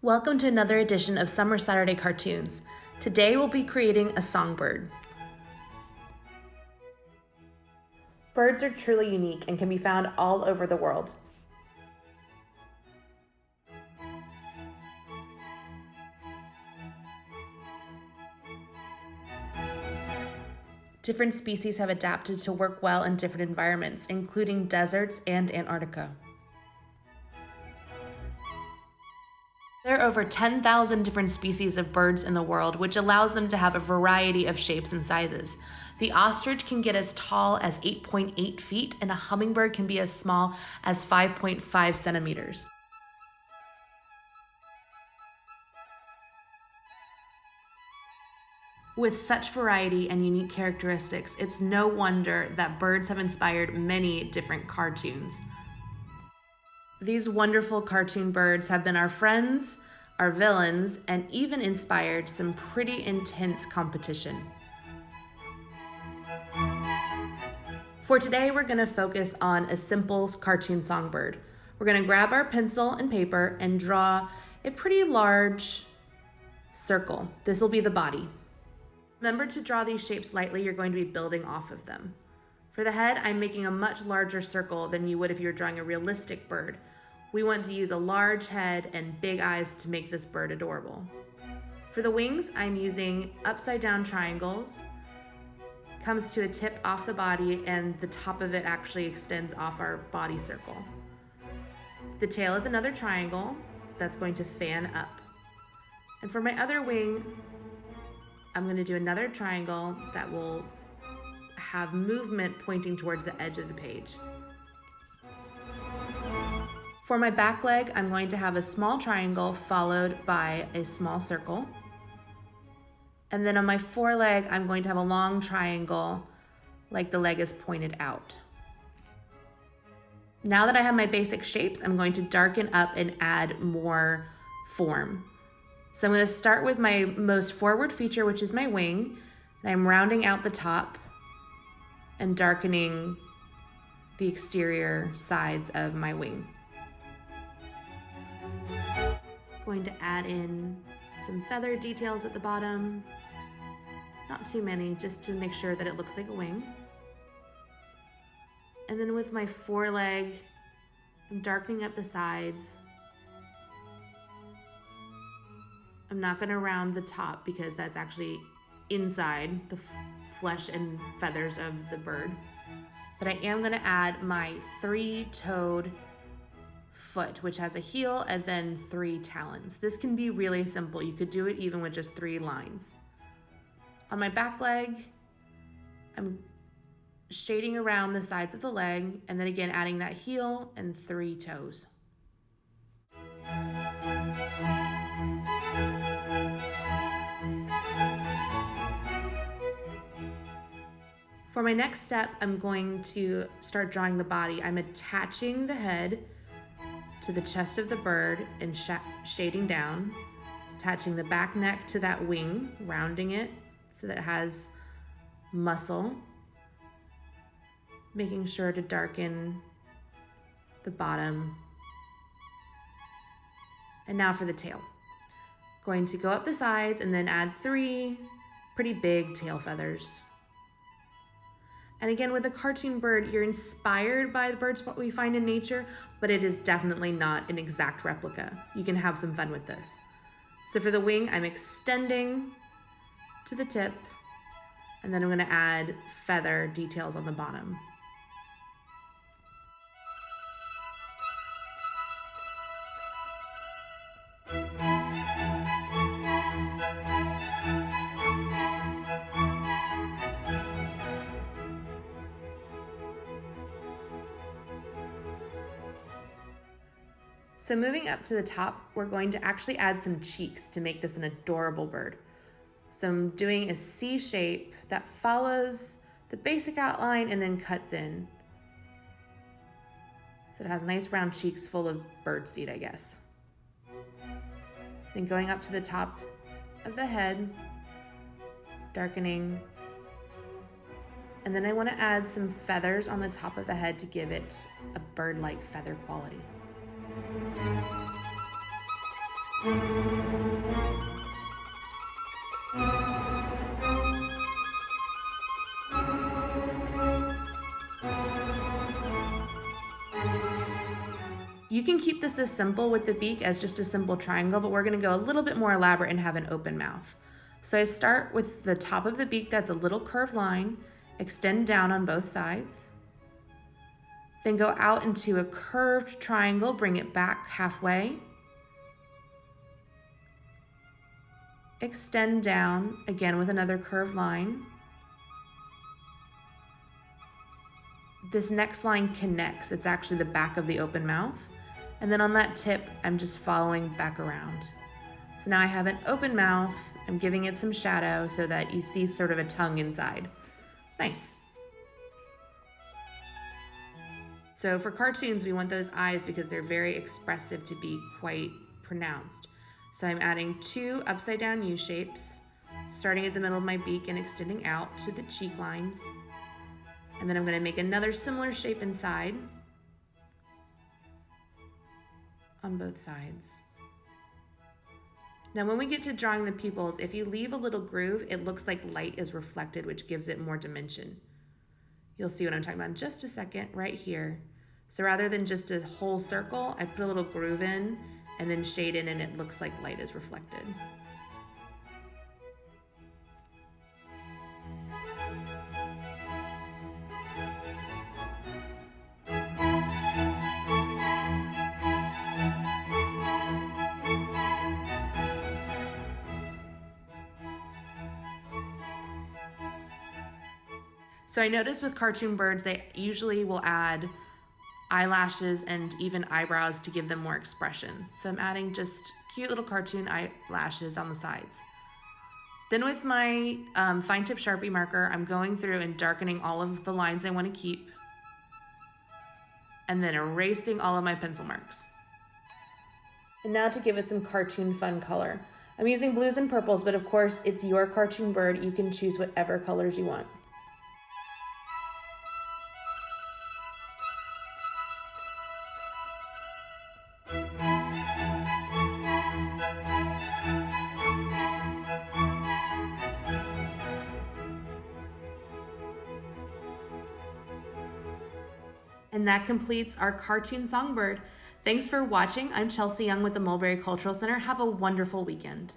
Welcome to another edition of Summer Saturday Cartoons. Today we'll be creating a songbird. Birds are truly unique and can be found all over the world. Different species have adapted to work well in different environments, including deserts and Antarctica. There are over 10,000 different species of birds in the world, which allows them to have a variety of shapes and sizes. The ostrich can get as tall as 8.8 feet, and a hummingbird can be as small as 5.5 centimeters. With such variety and unique characteristics, it's no wonder that birds have inspired many different cartoons. These wonderful cartoon birds have been our friends, our villains, and even inspired some pretty intense competition. For today, we're going to focus on a simple cartoon songbird. We're going to grab our pencil and paper and draw a pretty large circle. This will be the body. Remember to draw these shapes lightly. You're going to be building off of them. For the head, I'm making a much larger circle than you would if you were drawing a realistic bird. We want to use a large head and big eyes to make this bird adorable. For the wings, I'm using upside down triangles. Comes to a tip off the body, and the top of it actually extends off our body circle. The tail is another triangle that's going to fan up. And for my other wing, I'm going to do another triangle that will have movement pointing towards the edge of the page. For my back leg, I'm going to have a small triangle followed by a small circle. And then on my foreleg, I'm going to have a long triangle like the leg is pointed out. Now that I have my basic shapes, I'm going to darken up and add more form. So I'm going to start with my most forward feature, which is my wing, and I'm rounding out the top and darkening the exterior sides of my wing. Going to add in some feather details at the bottom. Not too many, just to make sure that it looks like a wing. And then with my foreleg, I'm darkening up the sides. I'm not gonna round the top because that's actually inside the flesh and feathers of the bird. But I am gonna add my three-toed foot, which has a heel and then 3 talons. This can be really simple. You could do it even with just 3 lines. On my back leg, I'm shading around the sides of the leg, and then again adding that heel and 3 toes. For my next step, I'm going to start drawing the body. I'm attaching the head to the chest of the bird and shading down, attaching the back neck to that wing, rounding it so that it has muscle, making sure to darken the bottom. And now for the tail. Going to go up the sides and then add 3 pretty big tail feathers. And again, with a cartoon bird, you're inspired by the birds we find in nature, but it is definitely not an exact replica. You can have some fun with this. So for the wing, I'm extending to the tip, and then I'm gonna add feather details on the bottom. So moving up to the top, we're going to actually add some cheeks to make this an adorable bird. So I'm doing a C shape that follows the basic outline and then cuts in. So it has nice round cheeks full of birdseed, I guess. Then going up to the top of the head, darkening. And then I want to add some feathers on the top of the head to give it a bird-like feather quality. You can keep this as simple with the beak as just a simple triangle, but we're gonna go a little bit more elaborate and have an open mouth. So I start with the top of the beak that's a little curved line, extend down on both sides, then go out into a curved triangle, bring it back halfway, extend down, again with another curved line. This next line connects, it's actually the back of the open mouth. And then on that tip, I'm just following back around. So now I have an open mouth, I'm giving it some shadow so that you see sort of a tongue inside. Nice. So for cartoons, we want those eyes because they're very expressive to be quite pronounced. So I'm adding 2 upside down U shapes, starting at the middle of my beak and extending out to the cheek lines. And then I'm gonna make another similar shape inside on both sides. Now when we get to drawing the pupils, if you leave a little groove, it looks like light is reflected, which gives it more dimension. You'll see what I'm talking about in just a second, right here. So rather than just a whole circle, I put a little groove in and then shade in, and it looks like light is reflected. So I noticed with cartoon birds, they usually will add eyelashes and even eyebrows to give them more expression. So I'm adding just cute little cartoon eyelashes on the sides. Then with my fine tip Sharpie marker, I'm going through and darkening all of the lines I want to keep, and then erasing all of my pencil marks. And now to give it some cartoon fun color. I'm using blues and purples, but of course it's your cartoon bird. You can choose whatever colors you want. And that completes our cartoon songbird. Thanks for watching. I'm Chelsea Young with the Mulberry Cultural Center. Have a wonderful weekend.